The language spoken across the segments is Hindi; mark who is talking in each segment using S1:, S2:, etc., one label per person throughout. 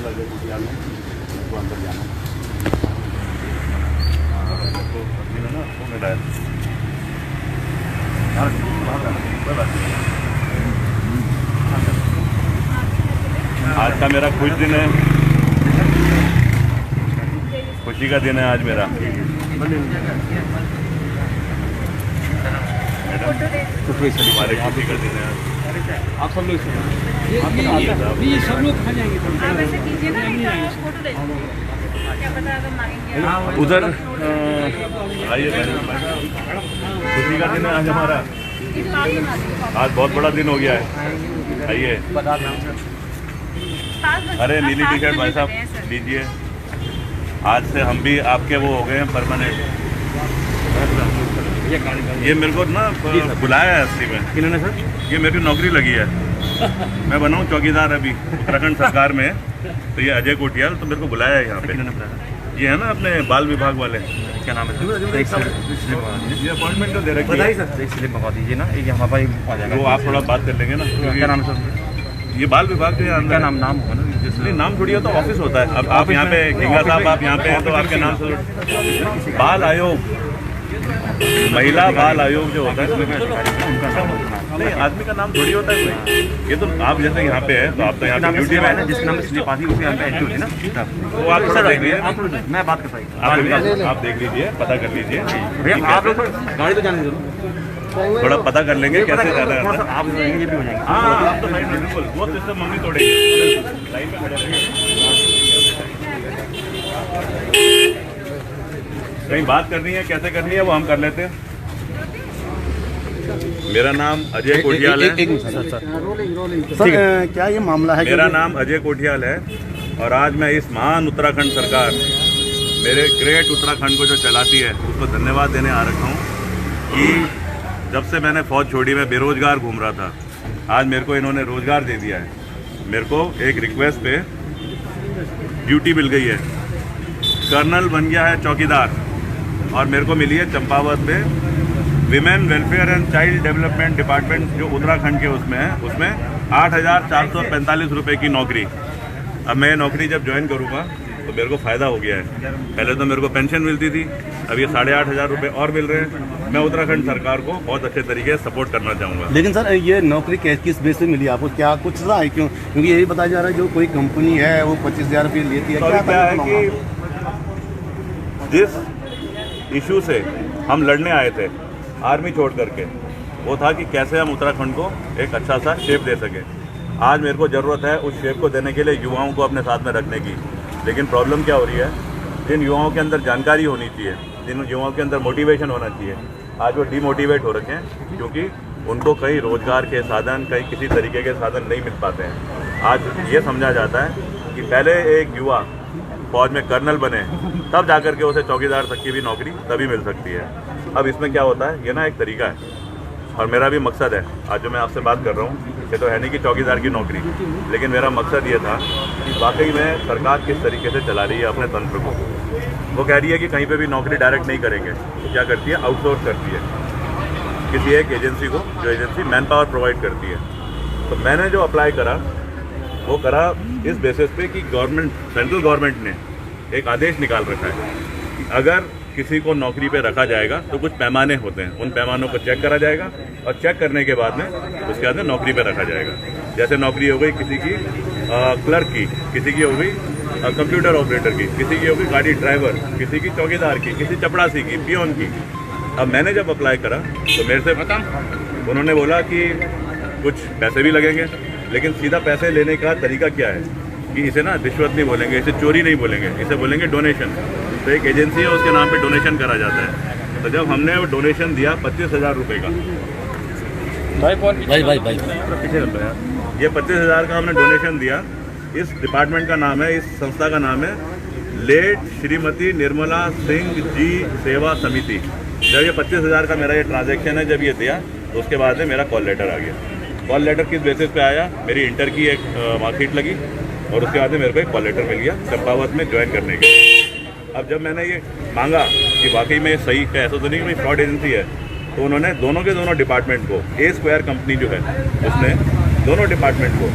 S1: कोठियाल अजय कोठियाल है, उनको अंदर जाना तो ना फोन मिला आज का मेरा खुश दिन है, खुशी का दिन है आज मेरा। हमारे खुशी का दिन है। आप सब लोग
S2: ये सब लोग खा जाएंगे।
S3: आप ऐसे कीजिए ना, एक फोटो ले क्या पता अगर मांगेंगे
S1: उधर आइए। खुशी का दिन है आज हमारा। आज बहुत बड़ा दिन हो गया है। आइए। अरे नीली टी शर्ट भाई साहब लीजिए। आज से हम भी आपके वो हो गए हैं परमानेंट। ये मेरे को ना बुलाया है असली में।
S2: किन्होंने सर?
S1: ये मेरी नौकरी लगी है। मैं बना हूँ चौकीदार अभी उत्तराखंड सरकार में। तो ये अजय कोठियाल तो मेरे को बुलाया है यहाँ पे। ये है ना अपने बाल विभाग वाले, क्या नाम है? ये अपॉइंटमेंट तो दे रखी है।
S2: सर एक स्लिप मंगवा दीजिए ना, एक हमारा ही आ जाएगा।
S1: वो आप थोड़ा बात कर लेंगे ना।
S2: क्या नाम है सर?
S1: ये बाल विभाग के अंदर
S2: क्या नाम होगा ना?
S1: नहीं नाम थोड़ी है तो ऑफिस होता है। अब आप यहाँ पे खिंगा साहब आप यहाँ पे हैं तो आपके नाम से बाल आयोग, महिला बाल आयोग जो होता है नहीं आदमी का नाम थोड़ी होता है कोई। ये तो आप जैसे यहाँ पे है तो आप तो यहाँ पे ड्यूटी में है,
S2: जिसके नाम से स्लिप आती है उसके यहाँ पे एंट्री होती है ना।
S1: वो आप थोड़ा देख लीजिए।
S2: मैं बात करता हूँ,
S1: आप देख लीजिए, पता कर लीजिए
S2: भैया आप लोग गाड़ी तो जाने दो,
S1: थोड़ा पता कर लेंगे कैसे ज़्यादा है।
S2: आप ये भी हो जाएंगे।
S1: हाँ आप तो साइड में बिल्कुल वो सिस्टम मम्मी तोड़ेगी। लाइन में खड़े रहेंगे। कहीं बात करनी है, कैसे करनी है वो हम कर लेते हैं। मेरा नाम अजय कोठियाल है।
S4: सर क्या ये मामला है?
S1: मेरा नाम अजय कोठियाल है और आज मैं इस महान उत्तराखंड सरकार, मेरे ग्रेट उत्तराखंड को जो चलाती है उसको धन्यवाद देने आ रखा हूँ कि जब से मैंने फौज छोड़ी मैं बेरोजगार घूम रहा था। आज मेरे को इन्होंने रोजगार दे दिया है। मेरे को एक रिक्वेस्ट पे ड्यूटी मिल गई है। कर्नल बन गया है चौकीदार और मेरे को मिली है चंपावत में women welfare and child development department जो उत्तराखंड के उसमें है, उसमें 8,445 रुपये की नौकरी। अब मैं नौकरी जब ज्वाइन करूँगा तो मेरे को फ़ायदा हो गया है। पहले तो मेरे को पेंशन मिलती थी, अब ये 8,500 रुपये और मिल रहे हैं। मैं उत्तराखंड सरकार को बहुत अच्छे तरीके से सपोर्ट करना चाहूँगा।
S4: लेकिन सर ये नौकरी किस बेस पे मिली आपको? क्या कुछ रहा है क्यों? क्योंकि यही बताया जा रहा है जो कोई कंपनी है वो 25,000 रुपये लेती है।
S1: क्या है कि जिस इशू से हम लड़ने आए थे आर्मी छोड़ करके, वो था कि कैसे हम उत्तराखंड को एक अच्छा सा शेप दे सकें। आज मेरे को ज़रूरत है उस शेप को देने के लिए युवाओं को अपने साथ में रखने की। लेकिन प्रॉब्लम क्या हो रही है, जिन युवाओं के अंदर जानकारी होनी चाहिए, जिन युवाओं के अंदर मोटिवेशन होना चाहिए, आज वो डीमोटिवेट हो रखे हैं क्योंकि उनको कहीं रोज़गार के साधन, कहीं किसी तरीके के साधन नहीं मिल पाते हैं। आज ये समझा जाता है कि पहले एक युवा फौज में कर्नल बने तब जाकर के उसे चौकीदार तक की भी नौकरी तभी मिल सकती है। अब इसमें क्या होता है, ये ना एक तरीका है और मेरा भी मकसद है। आज जो मैं आपसे बात कर रहा हूँ ये तो है नहीं कि चौकीदार की नौकरी, लेकिन मेरा मकसद ये था कि वाकई में सरकार किस तरीके से चला रही है अपने तंत्र को। वो कह रही है कि कहीं पे भी नौकरी डायरेक्ट नहीं करेंगे, तो क्या करती है, आउटसोर्स करती है किसी एक एजेंसी को, जो एजेंसी मैन पावर प्रोवाइड करती है। तो मैंने जो अप्लाई करा वो करा इस बेसिस पे कि गवर्नमेंट, सेंट्रल गवर्नमेंट ने एक आदेश निकाल रखा है कि अगर किसी को नौकरी पे रखा जाएगा तो कुछ पैमाने होते हैं, उन पैमानों को चेक करा जाएगा और चेक करने के बाद में उसके बाद में नौकरी पे रखा जाएगा। जैसे नौकरी हो गई किसी की क्लर्क की, किसी की हो गई कंप्यूटर ऑपरेटर की, किसी की हो गई गाड़ी ड्राइवर, किसी की चौकीदार की, किसी चपड़ासी की, पियोन की। अब मैंने जब अप्लाई करा तो मेरे से उन्होंने बोला कि कुछ पैसे भी लगेंगे, लेकिन सीधा पैसे लेने का तरीका क्या है कि इसे ना रिश्वत नहीं बोलेंगे, इसे चोरी नहीं बोलेंगे, इसे बोलेंगे डोनेशन। तो एक एजेंसी है उसके नाम पे डोनेशन करा जाता है। तो जब हमने वो डोनेशन दिया 25,000 रुपये का,
S2: भाई
S1: ये 25,000 का हमने डोनेशन दिया। इस डिपार्टमेंट का नाम है, इस संस्था का नाम है लेट श्रीमती निर्मला सिंह जी सेवा समिति। जब ये 25,000 का मेरा ये ट्रांजैक्शन है, जब ये दिया तो उसके बाद में मेरा कॉल लेटर आ गया। कॉल लेटर किस बेसिस पे आया, मेरी इंटर की एक मार्कशीट लगी और उसके बाद में मेरे को एक कॉल लेटर मिल गया चंपावत में ज्वाइन करने के। अब जब मैंने ये मांगा कि वाकई में सही है, ऐसा तो नहीं कि फ्रॉड एजेंसी है, तो उन्होंने दोनों के दोनों डिपार्टमेंट को, A Square कंपनी जो है उसने दोनों डिपार्टमेंट को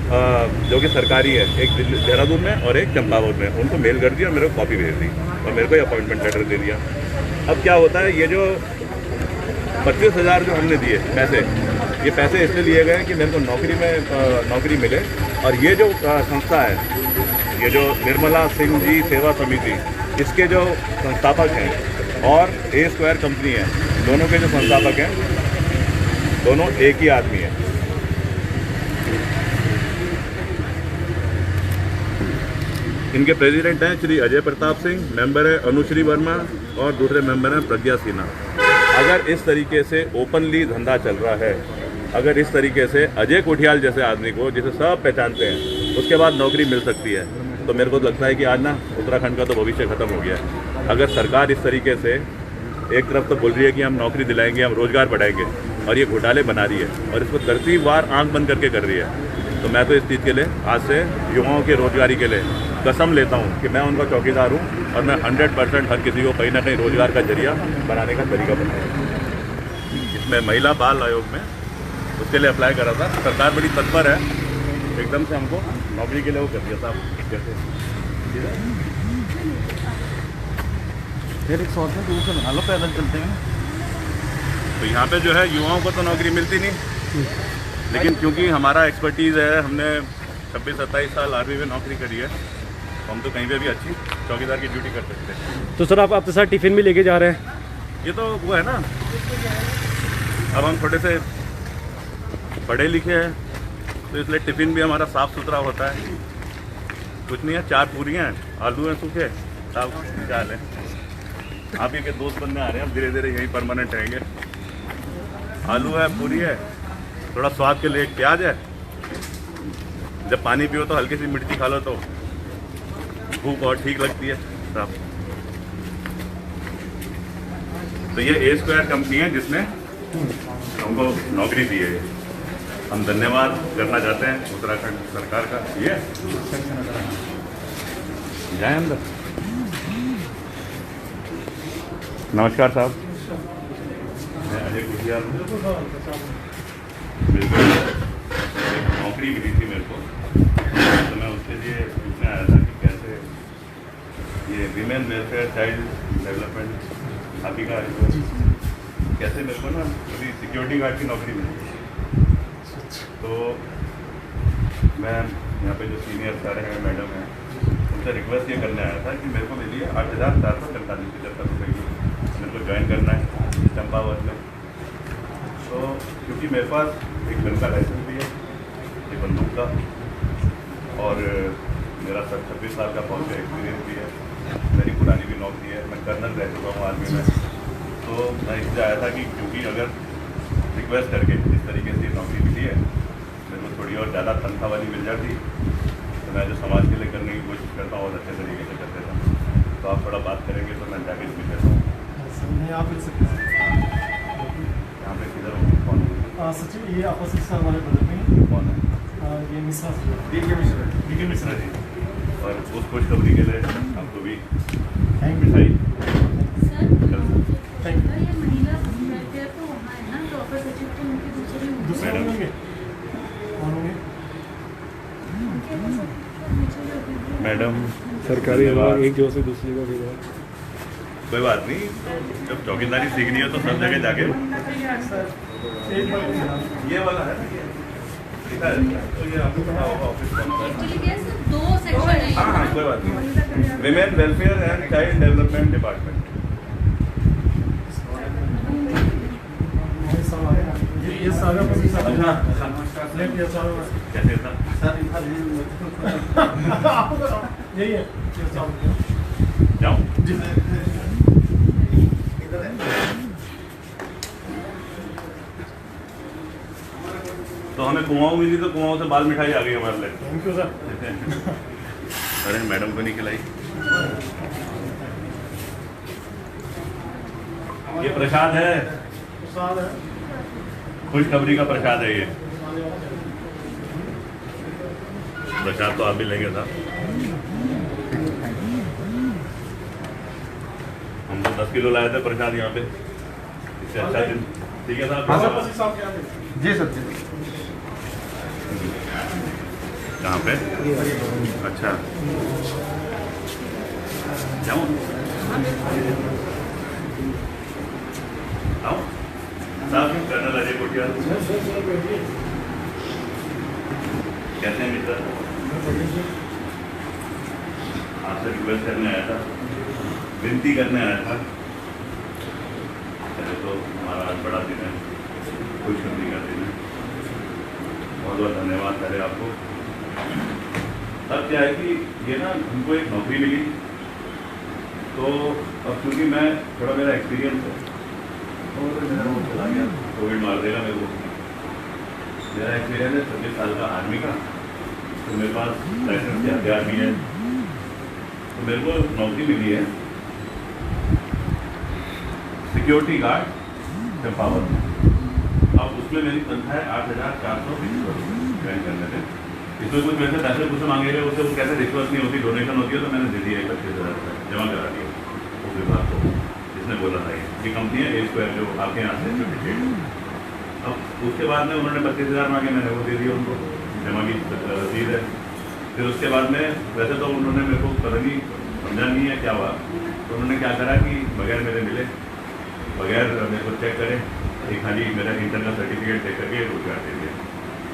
S1: जो कि सरकारी है, एक देहरादून में और एक चंपावत में, उनको मेल कर दिया और मेरे को कॉपी भेज दी और मेरे को ये अपॉइंटमेंट लेटर दे दिया। अब क्या होता है, ये जो 25,000 जो हमने दिए पैसे, ये पैसे इसलिए लिए गए कि मेरे को नौकरी मिले। और ये जो संस्था है, ये जो निर्मला सिंह जी सेवा समिति, इसके जो संस्थापक हैं और ए स्क्वायर कंपनी है, दोनों के जो संस्थापक हैं, दोनों एक ही आदमी है। इनके प्रेसिडेंट हैं श्री अजय प्रताप सिंह, मेंबर है अनुश्री वर्मा और दूसरे मेंबर हैं प्रज्ञा सिन्हा। अगर इस तरीके से ओपनली धंधा चल रहा है, अगर इस तरीके से अजय कोठियाल जैसे आदमी को, जिसे सब पहचानते हैं, उसके बाद नौकरी मिल सकती है, तो मेरे को लगता है कि आज ना उत्तराखंड का तो भविष्य खत्म हो गया है। अगर सरकार इस तरीके से एक तरफ तो बोल रही है कि हम नौकरी दिलाएंगे, हम रोजगार बढ़ाएंगे, और ये घोटाले बना रही है और इसको तरतीबवार आंख बंद करके कर रही है, तो मैं तो इस चीज़ के लिए आज से युवाओं के रोजगारी के लिए कसम लेता हूँ कि मैं उनका चौकीदार हूँ और मैं 100% हर किसी को कहीं ना कहीं रोजगार का जरिया बनाने का तरीका बताऊँ। इसमें महिला बाल आयोग में उसके लिए अप्लाई करा था, सरकार बड़ी तत्पर है, एकदम से हमको नौकरी के लिए वो कर दिया था। कैसे
S2: फिर 100 से दूर से बना लो, पैदल चलते हैं।
S1: तो यहाँ पे जो है युवाओं को तो नौकरी मिलती नहीं, लेकिन क्योंकि हमारा एक्सपर्टीज़ है, हमने 26-27 साल आर्मी में नौकरी करी है, तो हम तो कहीं पे भी अच्छी चौकीदार की ड्यूटी कर सकते हैं।
S5: तो सर आप अपने साथ टिफ़िन भी लेके जा रहे हैं?
S1: ये तो वो है ना, अब हम थोड़े से पढ़े लिखे हैं, तो इसलिए टिफ़िन भी हमारा साफ़ सुथरा होता है। कुछ नहीं है, 4 पूरियाँ हैं, आलू हैं सूखे, साफ चाल है। आप ही के दोस्त बनने आ रहे हैं, हम धीरे धीरे यहीं परमानेंट रहेंगे। आलू है, पूरी है, थोड़ा स्वाद के लिए एक प्याज है। जब पानी पियो तो हल्की सी मिर्ची खा लो तो भूख और ठीक लगती है साहब। तो ये ए स्क्वायर कंपनी है जिसने हमको नौकरी दी है। हम धन्यवाद करना चाहते हैं उत्तराखंड सरकार का। ये जाए अंदर। नमस्कार साहब, मैं अजय कोठियाल हूँ। बिल्कुल नौकरी मिली थी मेरे को, तो मैं उसके लिए पूछने आया था कि कैसे ये विमेन वेलफेयर चाइल्ड डेवलपमेंट आप ही का कैसे मेरे को ना अभी सिक्योरिटी गार्ड की नौकरी मिली। तो मैं यहाँ पे जो सीनियर सर हैं, मैडम हैं, उनसे रिक्वेस्ट ये करने आया था कि मेरे को मिली है 8,445 रुपये की, मेरे को ज्वाइन करना है चंपावत में। तो क्योंकि मेरे पास एक गन का लाइसेंस भी है, एक बंदूक का, और मेरा 26 साल का फौज का एक्सपीरियंस भी है, मेरी पुरानी भी नौकरी है, मैं कर्नल रह चुका हूँ आर्मी में। तो मैं इसलिए आया था कि क्योंकि अगर रिक्वेस्ट करके इस तरीके से नौकरी मिली है, मेरे को थोड़ी और ज़्यादा तनख्वाह वाली मिल जाती, तो मैं जो समाज के लिए करने की कोशिश करता हूँ और अच्छे तरीके से कर देता हूँ। तो आप थोड़ा बात करेंगे तो मैं जाके भी देता हूँ।
S6: आप मिल सकते हैं
S1: यहाँ पे किधर हो, कौन है?
S6: सचिव, ये अपोजिट से हमारे बदल में
S1: कौन है?
S6: ये मिश्रा जी,
S1: डीके मिश्रा जी। और उस खुशखबरी के लिए आपको भी
S6: थैंक यू।
S1: मिठाई
S6: थैंक यू।
S3: ये महिला वेलफेयर तो वहाँ है ना, तो अपर सचिव तो उनके दूसरे
S6: दूसरे
S1: मैडम।
S6: होंगे कौन होंगे?
S1: मैडम
S5: सरकारी विभाग एक जगह से दूसरी जगह विभाग।
S1: कोई बात नहीं, जब चौकीदारी सीखनी है तो सब जगह जाके
S6: एक बार
S1: ये वाला है, ठीक है, तो ये आपको पता होगा ऑफिस कौन सा है।
S3: एक्चुअली क्या है, 2 सेक्शन है।
S1: हाँ हाँ, कोई बात नहीं। Women welfare and child development department.
S6: ये सारा
S1: अच्छा,
S6: ये सारा
S1: कैसे था?
S6: यही है, ये सारा
S1: जाऊँ
S6: जी।
S1: तो हमें कुआओं मिली, तो कुआओं से बाल मिठाई आ गई हमारे लिए।
S6: Thank you sir.
S1: अरे मैडम को नहीं खिलाई। ये प्रसाद है,
S6: सारा
S1: खुशखबरी का प्रसाद है ये। प्रसाद तो आप भी लेंगे साहब। हम तो 10 किलो लाए थे प्रसाद यहाँ पे, इससे अच्छा दिन। ठीक है साहब।
S6: साहब क्या है?
S2: जी सर जी।
S1: कहाँ पे? अच्छा, जाऊँ? आओ साहब, कर्नल अजय कोटियाल कैसे हैं मित्र? आपसे रिक्वेस्ट करने आया था, विनती करने आया था। पहले तो हमारा आज बड़ा दिन है, खुशखबरी का दिन है, बहुत बहुत धन्यवाद पहले आपको। अब क्या है कि ये ना हमको एक नौकरी मिली, तो अब क्योंकि मैं थोड़ा मेरा एक्सपीरियंस है और मेरा वो चला गया, कोविड मार देगा मेरे को। मेरा एक्सपीरियंस है 26 साल का आर्मी का, तो मेरे पास लाइसेंस के हथियार भी है, तो मेरे को नौकरी मिली है सिक्योरिटी गार्ड चंपावत में। अब उसमें मेरी तनख्वाह है 8,420 ज्वाइन करने थे। इसमें कुछ वैसे पैसे कुछ मांगे रहे, उससे वो कैसे रिश्वत नहीं होती, डोनेशन होती है, तो मैंने दे दिया 25,000 रुपये जमा करा दिया उस विभाग को, जिसने बोला था ये कंपनी है A-Square जो आपके यहाँ से सिंडिकेट। अब उसके बाद में उन्होंने 25,000 मांगे, मैंने वो दे दिया उनको, जमा की रसीद है। फिर उसके बाद में वैसे तो उन्होंने मेरे को पता नहीं समझा नहीं है क्या हुआ, तो उन्होंने क्या करा कि बगैर मेरे मिले, बगैर मेरे को चेक करे, एक खाली मेरा इंटर का सर्टिफिकेट चेक करके रोजगार दे दिया।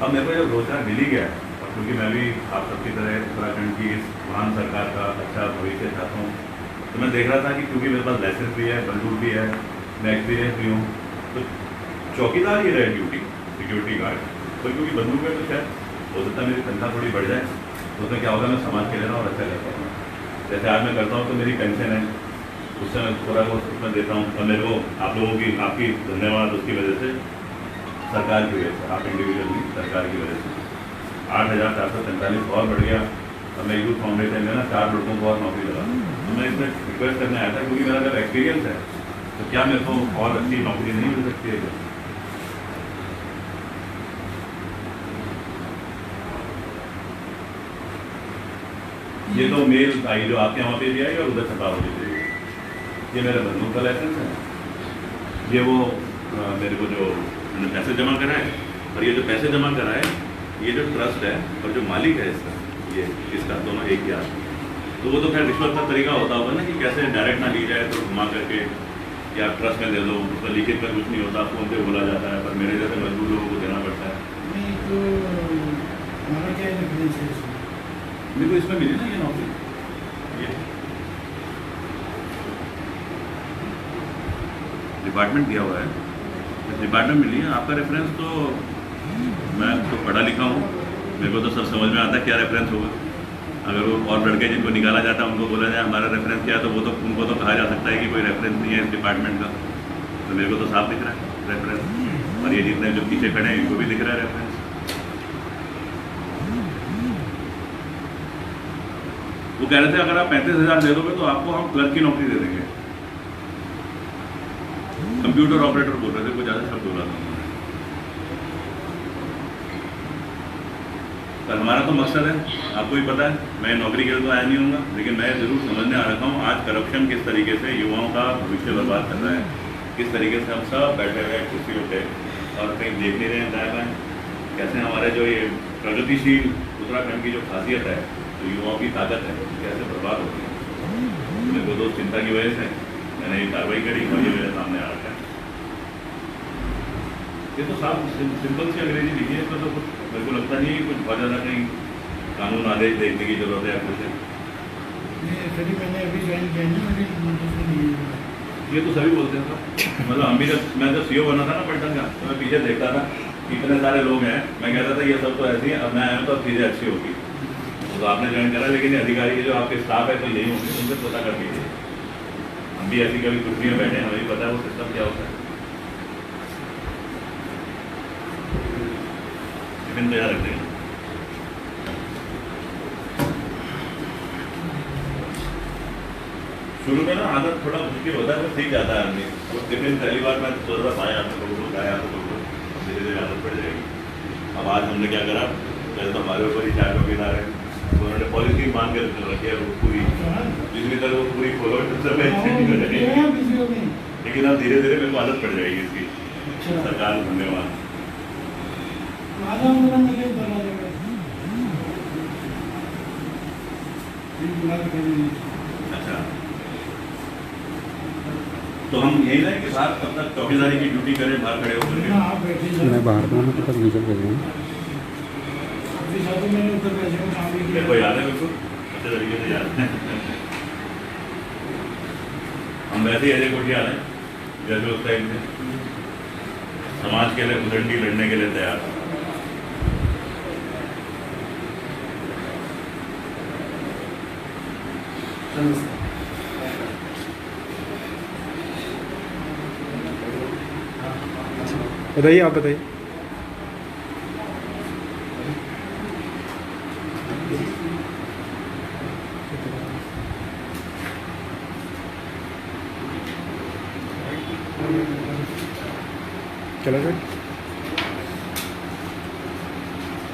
S1: अब मेरे को जब रोजगार मिल ही गया, क्योंकि मैं भी आप सबकी तरह उत्तराखंड की इस महान सरकार का अच्छा भविष्य चाहता हूँ, तो मैं देख रहा था कि क्योंकि मेरे पास लाइसेंस भी है, बंदूक भी है, मैं एक्सपीरियंस भी हूँ, तो चौकीदार ही रहे ड्यूटी सिक्योरिटी गार्ड, तो क्योंकि बंदूक में तो शायद हो सकता है मेरी तनख्वाह थोड़ी बढ़ जाए, तो उसमें क्या होगा मैं समाज के लेना और अच्छा कर पाऊँगा। जैसे आज मैं करता हूँ तो मेरी पेंशन है, उससे मैं थोड़ा बहुत उसमें देता हूँ, और मेरे को आप लोगों की आपकी धन्यवाद उसकी वजह से, सरकार की वजह से, आप इंडिविजुअल नहीं, सरकार की वजह से 8,443 और बढ़ गया। और मैं यूथ फाउंडेशन में ना 4 लड़कों को और नौकरी लगा, तो मैं इसमें रिक्वेस्ट करने आया था, क्योंकि मेरा जब एक्सपीरियंस है तो क्या मेरे को और अच्छी नौकरी नहीं मिल सकती है? ये तो मेल आई जो आपके वहाँ पे भी आई और उधर छपा हो भी, ये मेरा बंदूक का लाइसेंस है, ये वो मेरे को जो मैंने पैसे जमा कराए, और ये जो पैसे जमा कराए ये जो ट्रस्ट है और जो मालिक है इसका, ये इसका दोनों एक ही आदमी, तो वो तो खैर रिश्वत का तरीका होता होगा ना कि कैसे डायरेक्ट ना ली जाए, तो घुमा करके कि आप ट्रस्ट में दे दो, उसका लिखित में कुछ नहीं होता, फोन पे बोला जाता है, पर मेरे जैसे मजदूर लोगों को देना पड़ता है। मेरे को इसमें मिली ना ये नौकरी, ये डिपार्टमेंट दिया हुआ है, इस डिपार्टमेंट मिली है। आपका रेफरेंस तो मैं तो पढ़ा लिखा हूँ, मेरे को तो सब समझ में आता है क्या रेफरेंस होगा। अगर वो और लड़के जिनको निकाला जाता है उनको बोला जाए हमारा रेफरेंस क्या है, तो वो तो उनको तो कहा जा सकता है कि कोई रेफरेंस नहीं है इस डिपार्टमेंट का, तो मेरे को तो साफ दिख रहा है रेफरेंस, और ये जितने जो पीछे खड़े हैं इनको भी दिख रहा है रेफरेंस। वो कह रहे थे अगर आप 35,000 दे दोगे तो आपको हम क्लर्क की नौकरी दे देंगे, कंप्यूटर ऑपरेटर बोल रहे थे, कुछ ज़्यादा शब्द बोला था। पर हमारा तो मकसद है, आपको ही पता है, मैं नौकरी के लिए तो आया नहीं हूँगा, लेकिन मैं ज़रूर समझने आ रखा हूँ आज करप्शन किस तरीके से युवाओं का भविष्य बर्बाद कर रहा है, किस तरीके से हम सब बैठे हुए कुर्सियों पे और कहीं देख नहीं रहे हैं दाएँ बाएँ, कैसे हमारे जो ये प्रगतिशील उत्तराखंड की जो खासियत है, जो युवाओं की ताकत है, कैसे बर्बाद होती है। मेरे को दोस्त चिंता की वजह से मैंने ये कार्रवाई करी और ये मेरे सामने आ रखा है। ये तो साफ सिंपल सी अंग्रेजी लिखी है, इसमें तो कुछ मेरे को लगता नहीं है कुछ बहुत ज़्यादा कहीं कानून आदेश देखने की जरूरत है या कुछ है।
S6: मैंने अभी ज्वाइन किया है,
S1: ये तो सभी बोलते हैं सर, मतलब हम भी जब मैं जब CO बना था ना पलटन का, तो मैं पीछे देखता था इतने सारे लोग हैं, मैं कहता था ये सब तो ऐसे ही, अब मैं आया तो अब चीज़ें अच्छी होगी। तो आपने ज्वाइन करा, लेकिन ये अधिकारी जो आपके स्टाफ है तो यही होंगे, उनसे पता कर लीजिए। हम भी ऐसी कभी कुछ में बैठे हैं, हमें पता है वो सिस्टम क्या होता है। टिफिन तैयार रख देंगे। शुरू में ना आदत थोड़ा मुश्किल होता है, तो सीख जाता है आदमी। वो टिफिन पहली बार मैं सोच रहा था आप लोगों को खाया तो धीरे धीरे आदत पड़ जाएगी। अब आज हमने क्या करा, पहले तो हमारे ऊपर ही 4 चौकीदार है, तो उन्होंने पॉलिसी मान के रखी है पूरी, जितनी तरह वो पूरी फॉलो लेकिन अब धीरे धीरे मेरे को आदत पड़ जाएगी इसकी। सरकार धन्यवाद।
S6: फिर बुला के करेंगे।
S1: अच्छा, तो हम यही ना कि साहब कब तक चौकीदारी की ड्यूटी करें बाहर खड़े होकर
S6: ना आप बैठे जाओ।
S5: मैं बाहर था ना तो तक विजिट कर रहा हूँ।
S6: अभी साथ में मैंने उत्तर प्रदेश में काम भी किया।
S1: देखो याद है बिल्कुल अच्छे तरीके से याद है। हम वैसे ही अजय कोठियाल हैं जैसे उस टाइम थे, समाज के लिए उदंडी लड़ने के लिए तैयार।
S5: बताइए, आप बताइए। चला सर।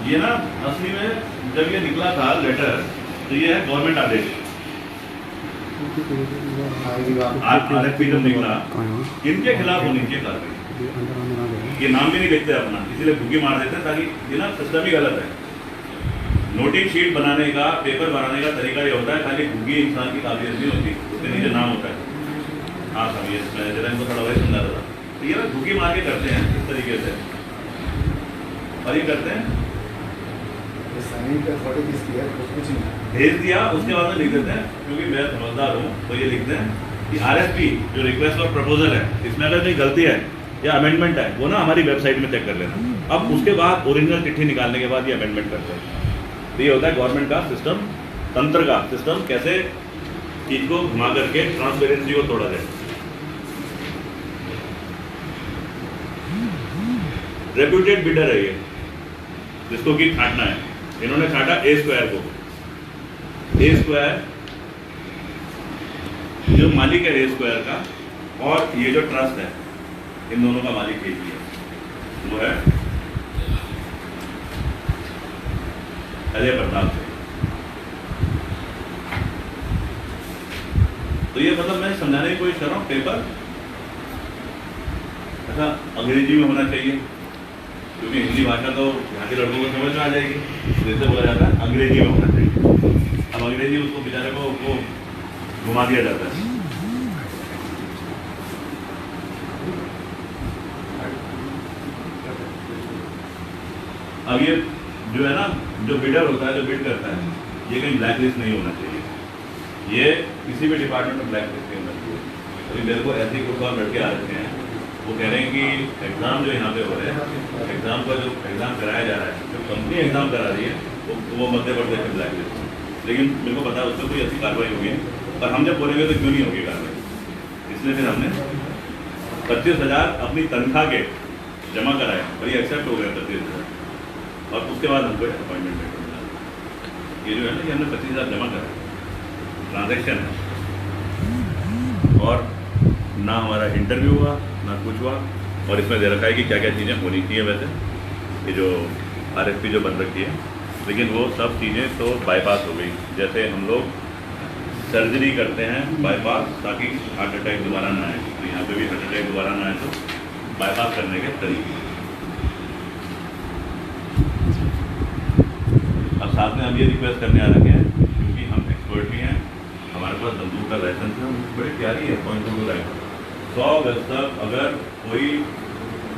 S1: ये ना असली में जब ये निकला था लेटर, तो ये है गवर्नमेंट आदेश। RFP जब निकला, इनके खिलाफ होनी चाहिए कार्रवाई। ये नाम भी नहीं लिखते अपना, इसीलिए भूखी मार देते हैं ताकि ये ना सिस्टम ही गलत है। नोटिंग शीट बनाने का, पेपर बनाने का तरीका ये होता है, खाली भूखी इंसान की काबिलियत नहीं होती, उसके नीचे नाम होता है। हाँ समझिए, मैं जरा इनको थोड़ा वही समझा रहा था। तो ये ना भूखी मार के करते हैं इस तरीके से, और ये करते हैं भेज दिया, उसके बाद में लिख देते हैं, क्योंकि मैं समझदार हूँ तो ये लिखते हैं कि RFP जो रिक्वेस्ट और प्रपोजल है, इसमें अगर कोई गलती है या अमेंडमेंट है, वो ना हमारी वेबसाइट में चेक कर लेना। अब उसके बाद ओरिजिनल चिट्ठी निकालने के बाद ये अमेंडमेंट करते हैं। तो ये होता है गवर्नमेंट का सिस्टम, तंत्र का सिस्टम, कैसे चीज को घुमा करके ट्रांसपेरेंसी को तोड़ा जाए। रेप्यूटेड बिडर है ये, जिसको कि छांटना है। इन्होंने छांटा A स्क्वायर को। A स्क्वायर जो मालिक है A स्क्वायर का, और ये जो ट्रस्ट है, इन दोनों का मालिक एक ही है, वो है अजय प्रताप सिंह। तो ये मतलब मैं समझाने की कोशिश कर रहा हूँ, पेपर ऐसा अंग्रेजी में होना चाहिए, क्योंकि हिंदी भाषा तो यहाँ के लड़कों को समझ में आ जाएगी, जैसे बोला जाता है अंग्रेजी में होना चाहिए। अब अंग्रेजी उसको बेचारे को घुमा दिया जाता है। अब ये जो है ना, जो बिडर होता है, जो बिड करता है, ये कहीं ब्लैक लिस्ट नहीं होना चाहिए। ये किसी भी डिपार्टमेंट में ब्लैक लिस्ट नहीं होना चाहिए। अभी मेरे को ऐसे कुछ और लड़के आ रखे हैं, वो कह रहे हैं कि एग्ज़ाम जो यहाँ पे हो रहे हैं, एग्ज़ाम का जो एग्ज़ाम कराया जा रहा है, जो कंपनी एग्ज़ाम करा रही है, वो मध्य प्रदेश में ब्लैक लिस्ट है। लेकिन मेरे को पता है उससे कोई ऐसी कार्रवाई होगी, और हम जब बोलेंगे तो क्यों नहीं होगी कार्रवाई। इसलिए फिर हमने 25,000 अपनी तनख्वाह के जमा कराए, और ये एक्सेप्ट हो गया 25,000, और उसके बाद हमको अपॉइंटमेंट लेटर मिला। ये जो है ना, ये हमने 25,000 जमा कराए, ट्रांजेक्शन है, और ना हमारा इंटरव्यू हुआ ना कुछ हुआ। और इसमें दे रखा है कि क्या क्या चीज़ें होनी चाहिए। वैसे ये जो RFP जो बन रखी है, लेकिन वो सब चीज़ें तो बाईपास हो गई। जैसे हम लोग सर्जरी करते हैं बाईपास, ताकि हार्ट अटैक दोबारा ना आए, तो यहाँ पे भी हार्ट अटैक दोबारा ना आए, तो बाईपास करने के तरीके। अब साथ में हम ये रिक्वेस्ट करने आ रखे हैं, क्योंकि हम एक्सपर्ट भी हैं, हमारे पास बंदूक का लाइसेंस है, बड़ी प्यारी है .22 राइफल। 100 गज तक अगर कोई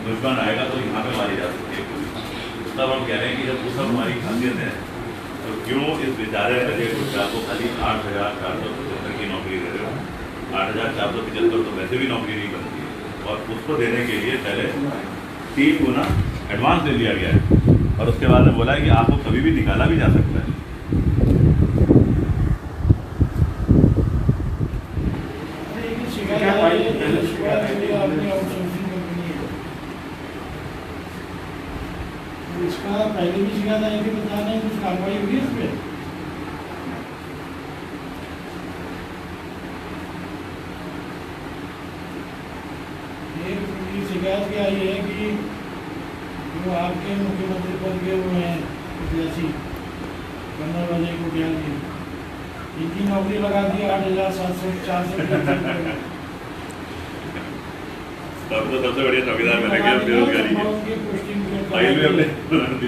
S1: दुश्मन आएगा तो यहाँ पे मारी जा सकती है गोली। तब हम कह रहे हैं कि जब वो सब हमारी खासियत है, तो क्यों इस बेचारे अजय गुप्ता को खाली 8,475 की नौकरी दे रहे हो। 8,475 तो वैसे भी नौकरी नहीं बनती है, और उसको देने के लिए पहले 3 गुना एडवांस दे दिया गया है, और उसके बाद में बोला है कि आपको कभी भी निकाला भी जा सकता है।
S6: इसका पहले भी शिकायत आई थी, बता रहे हैं कुछ कार्रवाई हुई इस पर? एक शिकायत क्या आई है कि जो आपके मुख्यमंत्री पद के हुए हैं प्रत्याशी कर्नल अजय कोठियाल जी, इनकी नौकरी लगा दी 8,704
S1: तब तो सबसे बढ़िया चौकीदार मैंने किया बेरोजगारी की फाइल में, अपने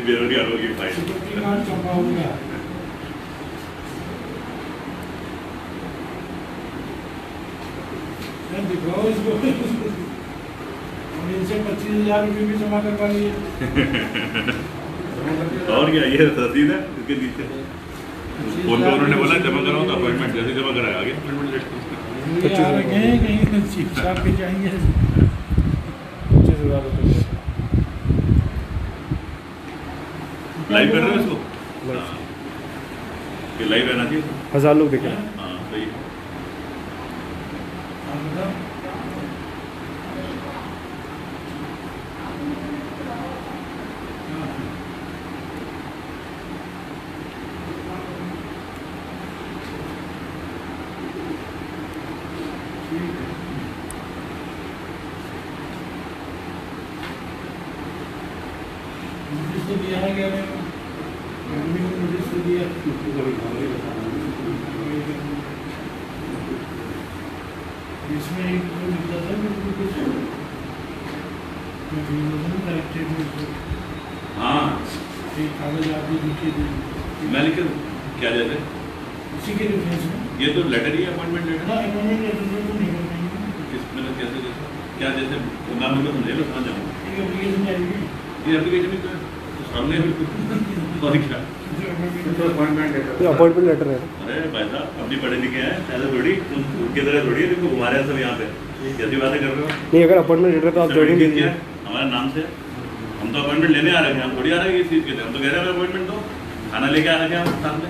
S1: बेरोजगारों की फाइल।
S6: दिखाओ इसको। और इनसे 25,000 रुपये भी जमा करवा लिए।
S1: और क्या, ये रसीद है इसके नीचे। फोन पे उन्होंने बोला जमा कराओ तो अपॉइंटमेंट जैसे जमा कराया आगे अपॉइंटमेंट लेटर।
S6: ये आ रखे हैं कहीं चीफ साहब के जाएंगे।
S5: 25,000 रुपये
S1: लाइव कर रहे हो इसको? ये लाइव रहना चाहिए।
S5: 1000 लोग देखे।
S1: हाँ सही है।
S6: हाँ, बताओ। नोटिस तो दिया है क्या नोटिस तो दिया। इसमें एक जो लिखा था
S1: हाँ
S6: एक कागज आपने लिखे थे
S1: मैं लिख क्या जैसे
S6: उसी के रेफरेंस में।
S1: ये तो लेटर ही है अपॉइंटमेंट लेटर।
S6: हाँ अपॉइंटमेंट लेटर तो नहीं कर पाएंगे।
S1: किस मतलब कैसे जैसे क्या जैसे नाम मुझे समझेगा समझ जाऊँगा।
S6: एक एप्लीकेशन आएगी
S1: ये एप्लीकेशन भी तो है तो सामने है बिल्कुल। और क्या
S5: ये अपॉइंटमेंट लेटर है।
S1: अरे भाई साहब अपनी पढ़े लिखे हैं ऐसा थोड़ी तुम उनकी तरह थोड़ी है जिनको घुमा रहे हैं सब यहाँ पे कैसी बातें कर रहे हो।
S5: नहीं, अगर अपॉइंटमेंट लेटर तो आप ज्वाइनिंग
S1: क्या
S5: दीजिए।
S1: है? हमारे नाम से हम तो अपॉइंटमेंट लेने आ रहे हैं। हम थोड़ी आ रहे हैं इस चीज़ के लिए। हम तो कह रहे हैं अपॉइंटमेंट दो खाना लेके आ रहे हैं हम सामने।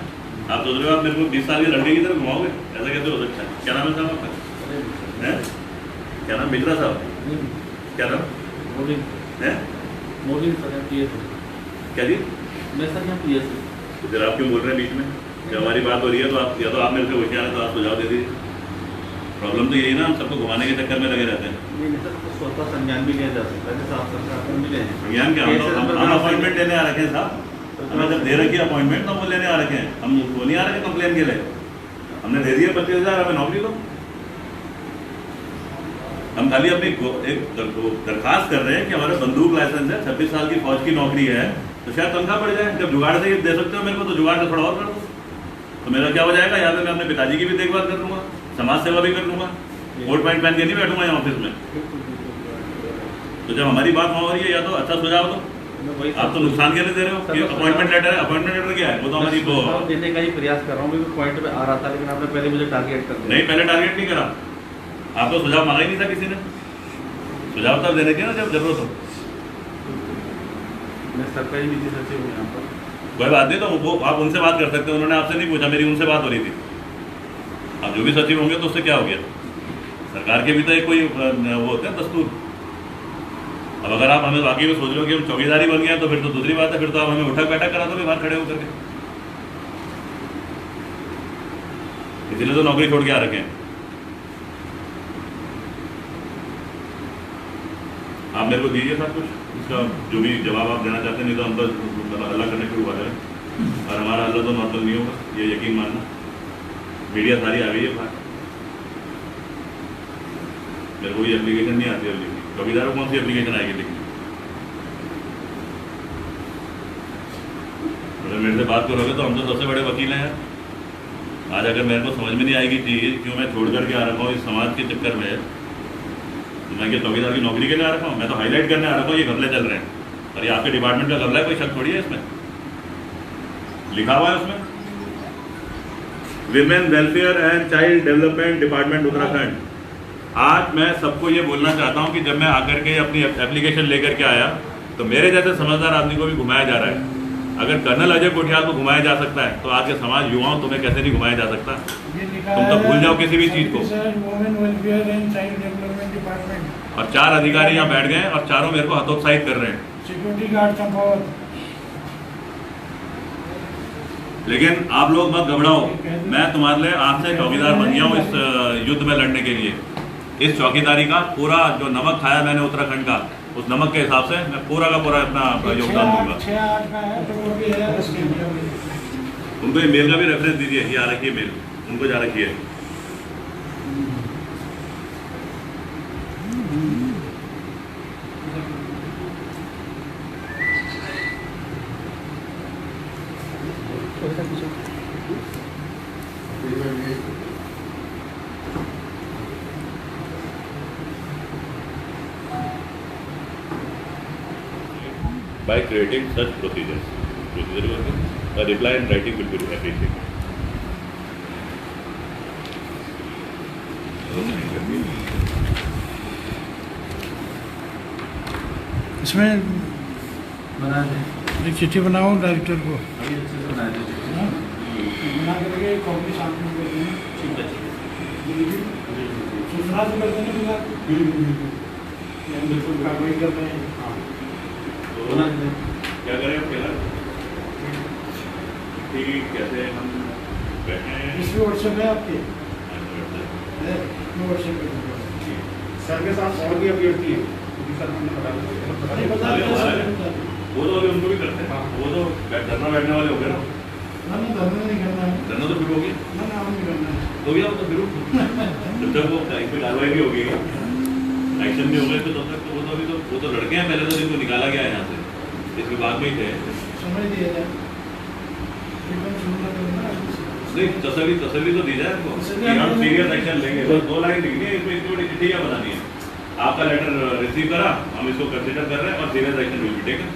S1: आप सोच रहे हो आप मेरे को 20 साल के लड़के की तरह घुमाओगे? ऐसा कैसे हो सकता है? क्या नाम है साहब आपका? हैं? क्या नाम? मिश्रा साहब। क्या नाम है? क्या जी? तो फिर आप क्यों बोल रहे हैं बीच में? जब हमारी बात हो रही है तो आप या तो आप मेरे से होशियार हैं तो आप सुझाव दे दीजिए। प्रॉब्लम तो यही ना, हम सबको घुमाने के चक्कर में लगे रहते हैं।
S2: स्वतः संज्ञान भी लिया जा सकता है, जैसे आप सरकार को मिले हैं।
S1: ज्ञान क्या, हम अपॉइंटमेंट लेने आ रखे हैं साहब। हमें जब दे रखी है अपॉइंटमेंट तो वो लेने आ रखे हैं। हम वो नहीं आ रखे कंप्लेन के लिए। हमने दे दिया 25,000, हमें नौकरी दो। हम खाली अपनी एक दरखास्त कर रहे हैं कि हमारा बंदूक लाइसेंस है, 26 साल की फौज की नौकरी है, तो शायद तनख्वाह बढ़ जाए। जब जुगाड़ से दे सकते हो मेरे को तो जुगाड़ से थोड़ा और कर दो तो मेरा क्या हो जाएगा। यहाँ पे मैं अपने पिताजी की भी देखभाल कर लूँगा, समाज सेवा भी कर लूँगा। कोट पैंट पहन के नहीं बैठूंगा यहाँ ऑफिस में। तो जब हमारी बात वहाँ हो रही है या तो अच्छा सुझाव दो। आप तो नुकसान के लिए दे रहे हो कि अपॉइंटमेंट लेटर है। अपॉइंटमेंट लेटर क्या है? वो तो हमारी
S2: देने का ही प्रयास कर रहा हूँ, पॉइंट पे आ रहा था, लेकिन आपने पहले मुझे टारगेट कर दिया।
S1: नहीं, पहले टारगेट नहीं करा। आपको सुझाव मांगा ही नहीं था किसी ने। सुझाव तब देने के ना जब जरूरत हो।
S2: मैं सरकारी नीति सचिव हूँ यहाँ पर।
S1: कोई बात नहीं, तो वो आप उनसे बात कर सकते हो। उन्होंने आपसे नहीं पूछा, मेरी उनसे बात हो रही थी। आप जो भी सचिव होंगे तो उससे क्या हो गया? सरकार के भी तो एक कोई वो होते हैं दस्तूर। अब अगर आप हमें वाकई में सोच रहे हो कि हम चौकीदारी बन गए तो फिर तो दूसरी बात है। फिर तो आप हमें उठक बैठक करा दोगे बाहर खड़े होकर के। इसलिए तो नौकरी छोड़ के आ रखे हैं। आप मेरे को दीजिए सब कुछ, इसका जो भी जवाब आप देना चाहते हैं। नहीं तो हम तो हल्ला करने शुरू हुआ जाए और हमारा हल्ला तो नॉर्मल नहीं होगा, ये यकीन मानना। मीडिया सारी आ गई है बाहर। मेरे को ये एप्लीकेशन नहीं आती है लिखनी। चौकीदार को कौन सी एप्लीकेशन आएगी लिखनी? अगर मेरे से बात करोगे तो हम तो सबसे बड़े वकील हैं यार। आज अगर मेरे को समझ में नहीं आएगी चीज़ क्यों मैं छोड़ करके आ रखा हूँ इस समाज के चक्कर में, तो मैं क्या चौकीदार की नौकरी के लिए आ रखा हूँ? मैं तो हाईलाइट करने आ रखा हूँ ये घपले चल रहे हैं। और ये आपके डिपार्टमेंट का घपला है, कोई शक थोड़ी है इसमें। लिखा हुआ है उसमें women welfare and child development department Uttarakhand. आज मैं सबको ये बोलना चाहता हूँ कि जब मैं आकर के अपनी एप्लीकेशन लेकर के आया तो मेरे जैसे समझदार आदमी को भी घुमाया जा रहा है। अगर कर्नल अजय कोठियाल को घुमाया जा सकता है तो आज के समाज युवाओं तुम्हें कैसे नहीं घुमाया जा सकता? तुम तो भूल जाओ किसी भी चीज़ को।
S6: Women welfare and child development department.
S1: और 4 अधिकारी यहाँ बैठ गए और चारों मेरे को हतोत्साहित कर रहे हैं।
S6: Security guard Champawat.
S1: लेकिन आप लोग मत घबराओ, मैं तुम्हारे लिए आज से चौकीदार बन गया हूँ इस युद्ध में लड़ने के लिए। इस चौकीदारी का पूरा जो नमक खाया मैंने उत्तराखंड का, उस नमक के हिसाब से मैं पूरा का पूरा अपना योगदान दूंगा।
S6: 6-8 का है तो वो भी है।
S1: उनको ये मेल का भी रेफरेंस दीजिए, ये आ रखी है मेल, उनको जा रखी है। by creating such procedures. A reply in writing will be appreciated.
S6: इसमें
S2: बना दें,
S6: एक चिट्ठी बनाओ डायरेक्टर को,
S2: अभी अच्छे से बना दें।
S6: हाँ? बना करके कॉपी साथ में कर देना,
S2: ठीक है,
S6: सूचना से कर देना, हम बिल्कुल कार्रवाई कर रहे हैं।
S1: तो
S2: बना दें।
S1: क्या करें अब फिलहाल कि कैसे हम बैठे हैं
S6: इसमें व्हाट्सएप है आपके? है, मैं व्हाट्सएप कर दूँगा।
S5: सर के साथ और भी अभ्यर्थी है सर, हमने
S6: नहीं, बता
S1: अरे
S6: दें,
S1: हमारा
S6: सर,
S1: है।
S6: बता दें।
S1: वो तो अभी उनको भी करते हैं, वो तो धरना बैठने वाले हो गए ना।
S6: ना ना, धरना नहीं करना है,
S1: धरना तो शुरू हो गया,
S6: ना ना, हम नहीं करना है।
S1: हो गया वो तो शुरू। जब तक वो इस पर कार्रवाई भी होगी, एक्शन भी हो गए, तो तब तक तो वो तो लड़के हैं, पहले तो जिनको निकाला गया है यहाँ से, इस विभाग में ही थे।
S6: समझ दिया जाए, एकदम सुनना करना है।
S1: नहीं, तसल्ली तो दी जाए आपको
S6: तसल्ली
S1: कि हम
S6: हमें-
S1: सीरियस एक्शन लेंगे। बस 2 लाइन लिखनी है, इसमें इतनी बड़ी चिट्ठी क्या बनानी है? आपका लेटर रिसीव करा, हम इसको कंसिडर कर रहे हैं और serious action will be taken.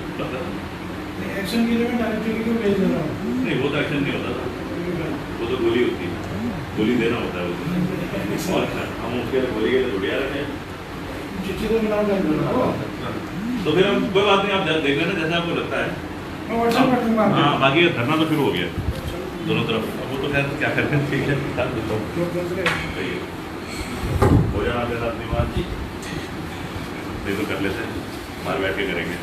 S6: Action के लिए मैं डायरेक्टर को भेज दे रहा हूँ।
S1: नहीं, वो तो एक्शन नहीं होता था, वो तो गोली होती है, गोली देना होता है वो। और क्या, हम उसके लिए गोली के लिए थोड़ी आ रहे हैं।
S6: चिट्ठी तो बनाओ डायरेक्टर को,
S1: तो फिर हम कोई बात नहीं, आप देख लेना जैसे आपको लगता है।
S6: मैं व्हाट्सएप कर दूँगा
S1: हाँ,
S6: आपको।
S1: बाकी धरना तो शुरू हो गया दोनों तरफ। अब वो तो खैर क्या करते हैं, ठीक है, साथ बताओ।
S6: जो दूसरे
S1: सही है, हो जाना आपके साथ निवास नहीं तो कर लेते हैं, बाहर बैठ के करेंगे।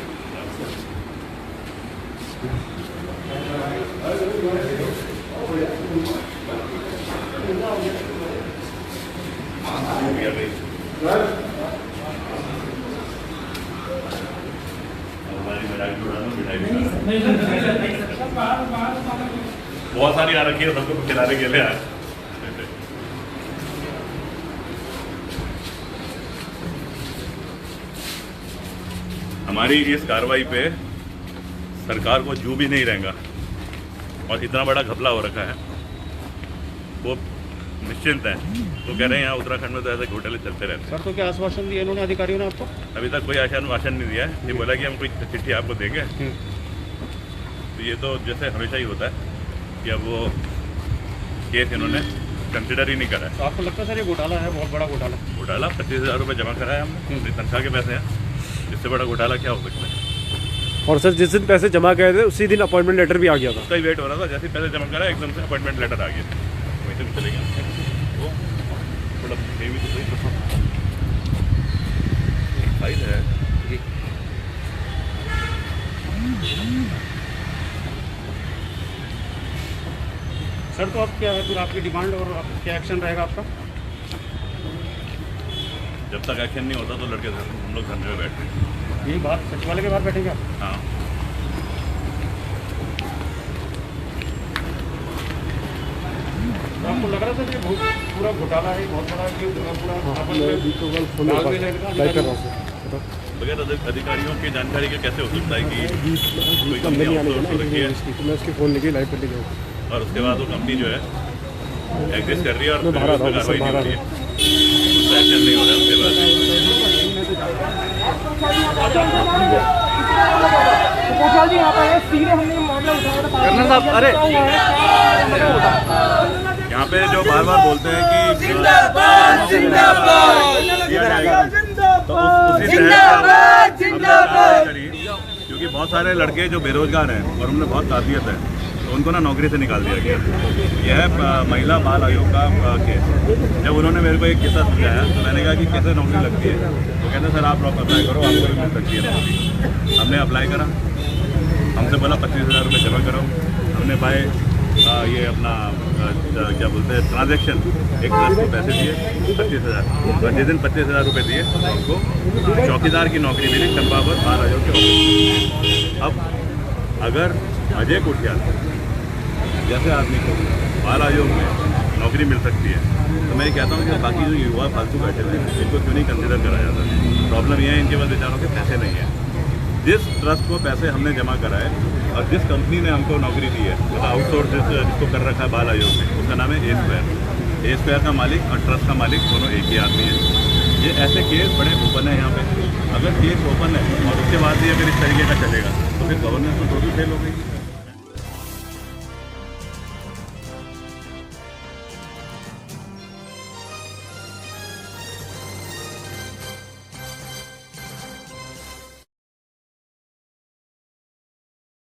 S1: हो गया भाई, हमारी मिठाई उड़ा दो, मिठाई भी खा लो।
S6: नहीं सर, सब बाहर
S1: बहुत सारी आ रखी है, सबको खिलाने के लिए आए। हमारी इस कार्रवाई पे सरकार को जू भी नहीं रहेगा और इतना बड़ा घपला हो रखा है, वो निश्चिंत है। तो कह रहे हैं यहाँ उत्तराखंड में तो ऐसे घोटाले चलते रहते हैं।
S5: सर तो क्या आश्वासन दिया इन्होंने अधिकारियों ने आपको?
S1: अभी तक कोई आश्वासन नहीं दिया है, ये बोला कि हम कोई चिट्ठी आपको देंगे। तो ये तो जैसे हमेशा ही होता है कि अब वो केस इन्होंने कंसिडर ही नहीं करा है।
S5: तो आपको लगता है सर ये घोटाला है, बहुत बड़ा घोटाला?
S1: घोटाला 25,000 रुपये जमा कराया हमने, अपनी तनख्वाह के पैसे हैं, इससे बड़ा घोटाला क्या हो सकता है?
S5: और सर जिस दिन पैसे जमा गए थे उसी दिन अपॉइंटमेंट लेटर भी आ गया था।
S1: उसका ही वेट हो रहा था, जैसे ही पैसे जमा करा एकदम से अपॉइंटमेंट लेटर आ गया, वहीं से भी चले गए। वो थोड़ा हेवी तो सही फाइल है।
S5: सर तो अब क्या है फिर आपकी डिमांड और क्या एक्शन रहेगा आपका?
S1: जब तक एक्शन नहीं होता तो लड़के हम लोग धरने में बैठ रहे हैं।
S5: यही बात सचिवालय के बाहर बैठेंगे आप?
S1: हाँ,
S5: तो आपको लग रहा था कि बहुत पूरा घोटाला है, बहुत बड़ा कि पूरा
S1: बगैर अधिकारियों की जानकारी के कैसे हो सकता है कि कोई कंपनी आउटसोर्स हो रखी है
S5: मैं उसकी फ़ोन लेके लाइव कर लेके
S1: और उसके बाद वो कंपनी जो है एग्जिस्ट कर रही है और फिर उस पर कार्रवाई नहीं हो रही है, उस पर एक्शन नहीं हो रहा है उसके बाद।
S5: अरे
S1: यहाँ पे जो बार बार बोलते हैं कि
S7: जिंदाबाद जिंदाबाद
S1: दिया जाएगा, तो उसी
S7: जिंदाबाद जिंदाबाद।
S1: क्योंकि बहुत सारे लड़के जो बेरोजगार हैं और उनमें बहुत काबिलियत है, तो उनको ना नौकरी से निकाल दिया गया। यह है महिला बाल आयोग का केस। जब उन्होंने मेरे को एक किस्सा समझाया तो मैंने कहा कि कैसे नौकरी लगती है, तो कहते सर आप अप्लाई करो, आपको भी मिल सकती है नौकरी। हमने अप्लाई करा, हमसे बोला 25,000 रुपये जमा करो। हमने बाय ये अपना क्या बोलते हैं ट्रांजैक्शन एक ट्रस्ट को पैसे दिए 25,000 और जिस दिन 25,000 रुपये दिए उनको चौकीदार की नौकरी मिली चंपावत बाल आयोग के ऑफिस। अब अगर अजय कोठियाल जैसे आदमी को बाल आयोग में नौकरी मिल सकती है, तो मैं ये कहता हूँ कि बाकी जो युवा फालतू बैठे हुए हैं इनको क्यों नहीं कंसिडर करा जाता? प्रॉब्लम यह है इनके पास बेचारों के पैसे नहीं है। जिस ट्रस्ट को पैसे हमने जमा कराए और जिस कंपनी ने हमको नौकरी दी है, मतलब आउटसोर्स जिसको कर रखा है बाल आयोग में, उसका नाम है ए स्क्वायर का मालिक और ट्रस्ट का मालिक दोनों एक ही आदमी है। ये ऐसे केस बड़े ओपन है यहाँ पे। अगर केस ओपन है और उसके बाद भी अगर इस तरीके का चलेगा तो फिर गवर्नेंस तो टोटल फेल हो गई।